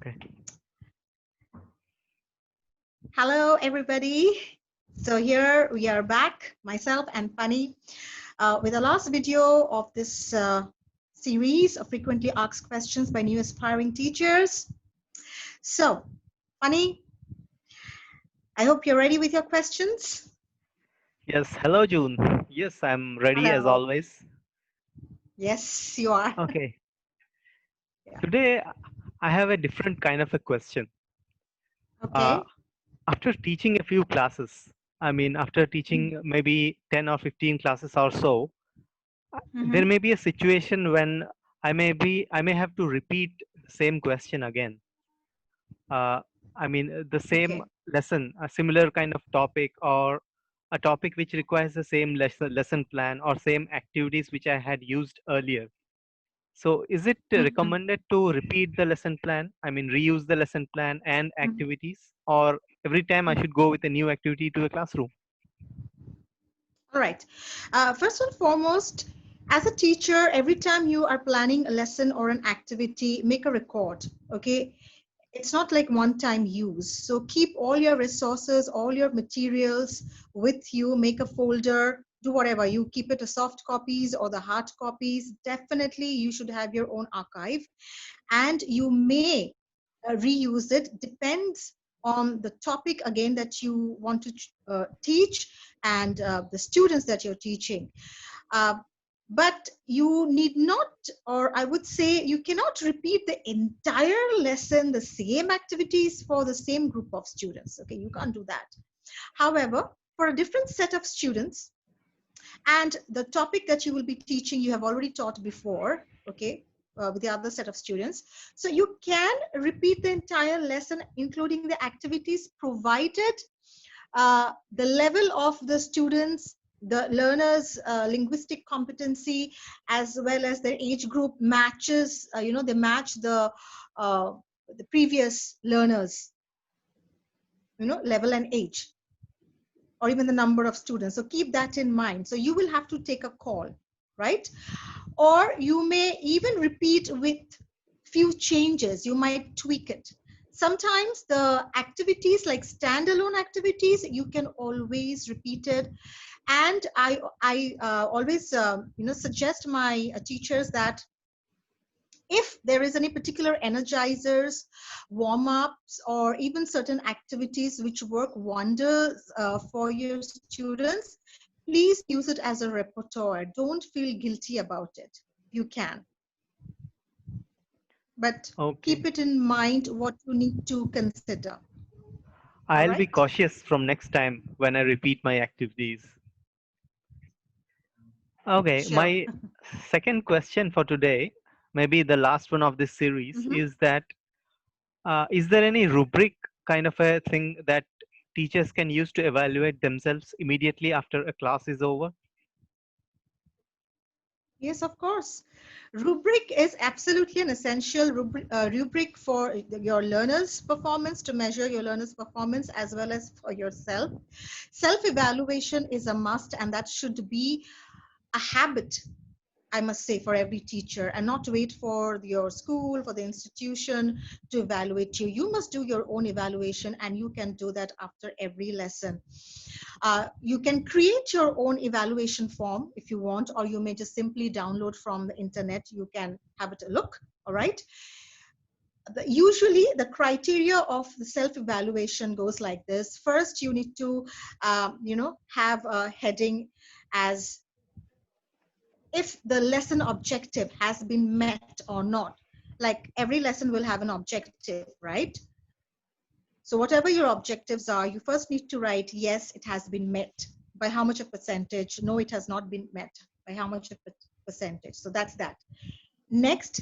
Okay. Hello, everybody. So here we are back, myself and Funny, with the last video of this series of frequently asked questions by new aspiring teachers. So, Funny, I hope you're ready with your questions. Yes. Hello, June. Yes, I'm ready as Hello. always. Yes, you are. Okay. Yeah. Today, I have a different kind of a question. Uh, Okay. After teaching a few classes, I mean, after teaching maybe 10 or 15 classes or so, there Mm-hmm. may be a situation when I may have to repeat the same question again. Uh, I mean, the same Okay. lesson, a similar kind of topic, or a topic which requires the same lesson plan or same activities which I had used earlier. So is it Mm-hmm. recommended to repeat the lesson plan? I mean, reuse the lesson plan and activities, or every time I should go with a new activity to the classroom? All right. First and foremost, as a teacher, every time you are planning a lesson or an activity, make a record. Okay. It's not like one-time use. So keep all your resources, all your materials with you, make a folder, do whatever. You keep it the soft copies or the hard copies. Definitely you should have your own archive, and you may reuse it. Depends on the topic again that you want to teach, and the students that you're teaching. Uh, but you need not, or I would say you cannot repeat the entire lesson, the same activities for the same group of students. Okay, you can't do that. However, for a different set of students, and the topic that you will be teaching, you have already taught before, okay, with the other set of students. So you can repeat the entire lesson, including the activities, provided the level of the students, the learners' linguistic competency, as well as their age group matches, they match uh, the previous learners, level and age, or even the number of students. So keep that in mind. So you will have to take a call, right? Or you may even repeat with few changes. You might tweak it. Sometimes the activities, like standalone activities, you can always repeat it. And I always suggest my teachers that if there is any particular energizers, warm-ups, or even certain activities which work wonders for your students, please use it as a repertoire. Don't feel guilty about it. You can, but keep Okay. it in mind what you need to consider. All I'll be right? cautious from next time when I repeat my activities. Okay, Sure. my second question for today, maybe the last one of this series, Mhm. is that is there any rubric kind of a thing that teachers can use to evaluate themselves immediately after a class is over? Yes, of course. Rubric is absolutely an essential rubric for your learners' performance, to measure your learners' performance as well as for yourself. Self-evaluation is a must, and that should be a habit, I must say, for every teacher, and not wait for your school, for the institution to evaluate you. You must do your own evaluation, and you can do that after every lesson. You can create your own evaluation form if you want, or you may just simply download from the internet. You can have it a look, all right? Usually the criteria of the self-evaluation goes like this. First, you need to, have a heading as if the lesson objective has been met or not. Like every lesson will have an objective, right? So whatever your objectives are, you first need to write, yes, it has been met. By how much of percentage? No, it has not been met. By how much of percentage? So that's that. Next,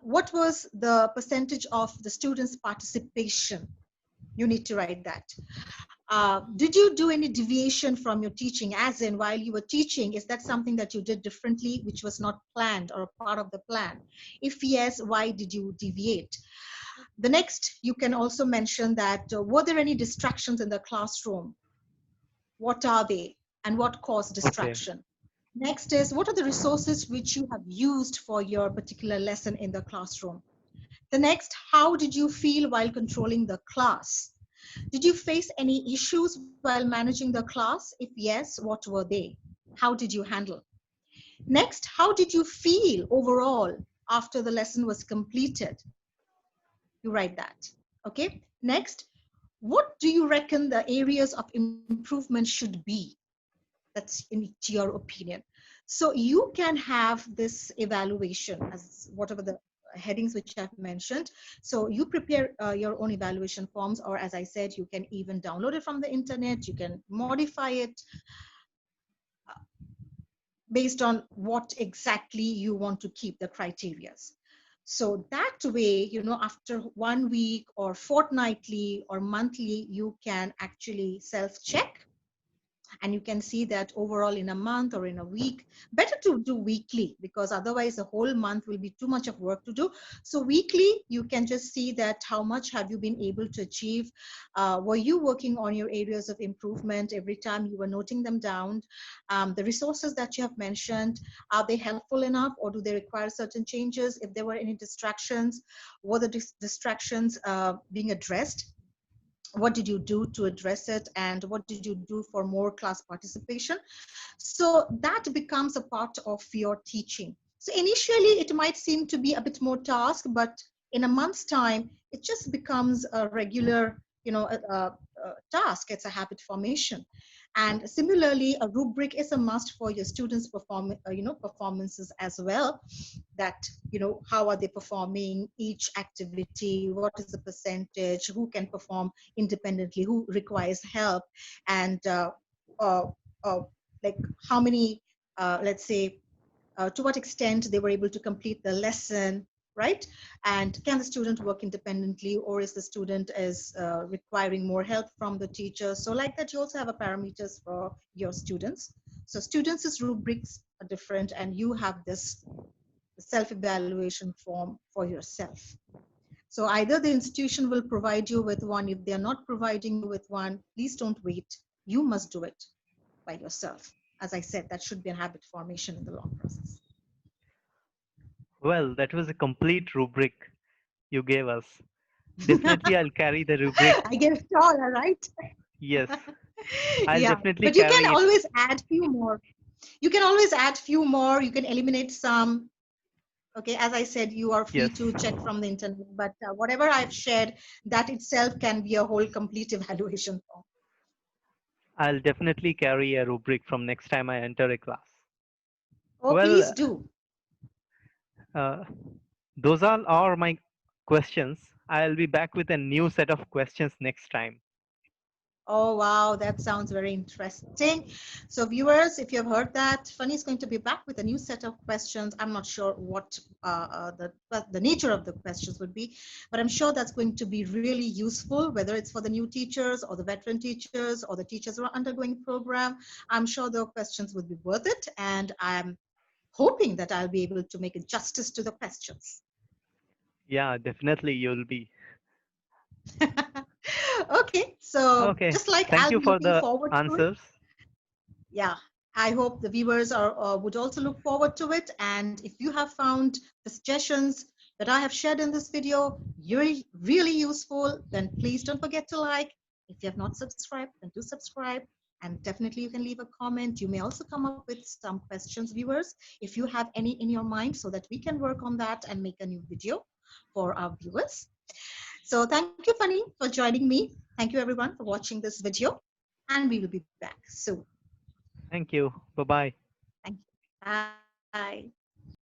what was the percentage of the students' participation? You need to write that. Did you do any deviation from your teaching? As in, while you were teaching, is that something that you did differently, which was not planned or a part of the plan? If yes, why did you deviate? The next, you can also mention that were there any distractions in the classroom? What are they, and what caused Okay. distraction? Next is, what are the resources which you have used for your particular lesson in the classroom? The next, how did you feel while controlling the class? Did you face any issues while managing the class? If yes, what were they? How did you handle? Next, how did you feel overall after the lesson was completed? You write that. Okay. Next, what do you reckon the areas of improvement should be? That's in to your opinion. So you can have this evaluation as whatever the headings which I've mentioned. So you prepare your own evaluation forms, or as I said, you can even download it from the internet. You can modify it based on what exactly you want to keep the criterias. So that way, after 1 week or fortnightly or monthly, you can actually self-check, and you can see that overall in a month or in a week. Better to do weekly, because otherwise the whole month will be too much of work to do. So weekly you can just see that how much have you been able to achieve. Were you working on your areas of improvement every time you were noting them down? The resources that you have mentioned, are they helpful enough, or do they require certain changes? If there were any distractions, were the distractions being addressed? What did you do to address it, and what did you do for more class participation? So that becomes a part of your teaching. So initially it might seem to be a bit more task, but in a month's time it just becomes a regular, task. It's a habit formation. And similarly, a rubric is a must for your students performances as well. That, how are they performing each activity, what is the percentage, who can perform independently, who requires help, and uh, uh, like how many, let's say, to what extent they were able to complete the lesson, right? And can the student work independently, or is the student is requiring more help from the teacher? So like that, you also have a parameters for your students. So students' rubrics are different, and you have this self-evaluation form for yourself. So either the institution will provide you with one. If they're not providing you with one, please don't wait. You must do it by yourself. As I said, that should be a habit formation in the long process. Well, that was a complete rubric you gave us. Definitely, I'll carry the rubric. I get it all right. Yes, I'll Yeah, definitely but you can carry it. always add few more. You can always add few more. You can eliminate some. Okay, as I said, you are free Yes, to check from the internet, but whatever I've shared, that itself can be a whole complete evaluation form. I'll definitely carry a rubric from next time I enter a class. Oh, please Well, do. uh, those all are my questions. I'll be back with a new set of questions next time. Oh, wow, that sounds very interesting. So, viewers, if you have heard that, Funny is going to be back with a new set of questions. I'm not sure what the nature of the questions would be, but I'm sure that's going to be really useful, whether it's for the new teachers or the veteran teachers or the teachers who are undergoing program. I'm sure the questions would be worth it, and I'm hoping that I'll be able to make it justice to the questions. Yeah, definitely you'll be. Okay, so Okay, just like thank I'll you be for looking the forward to it. answers. Yeah, I hope the viewers are would also look forward to it. And if you have found the suggestions that I have shared in this video really useful, then please don't forget to like. If you have not subscribed, then do subscribe. And definitely you can leave a comment. You may also come up with some questions, viewers, if you have any in your mind, so that we can work on that and make a new video for our viewers. So thank you, Funny, for joining me. Thank you, everyone, for watching this video. And we will be back soon. Thank you. Bye bye. Thank you. Bye.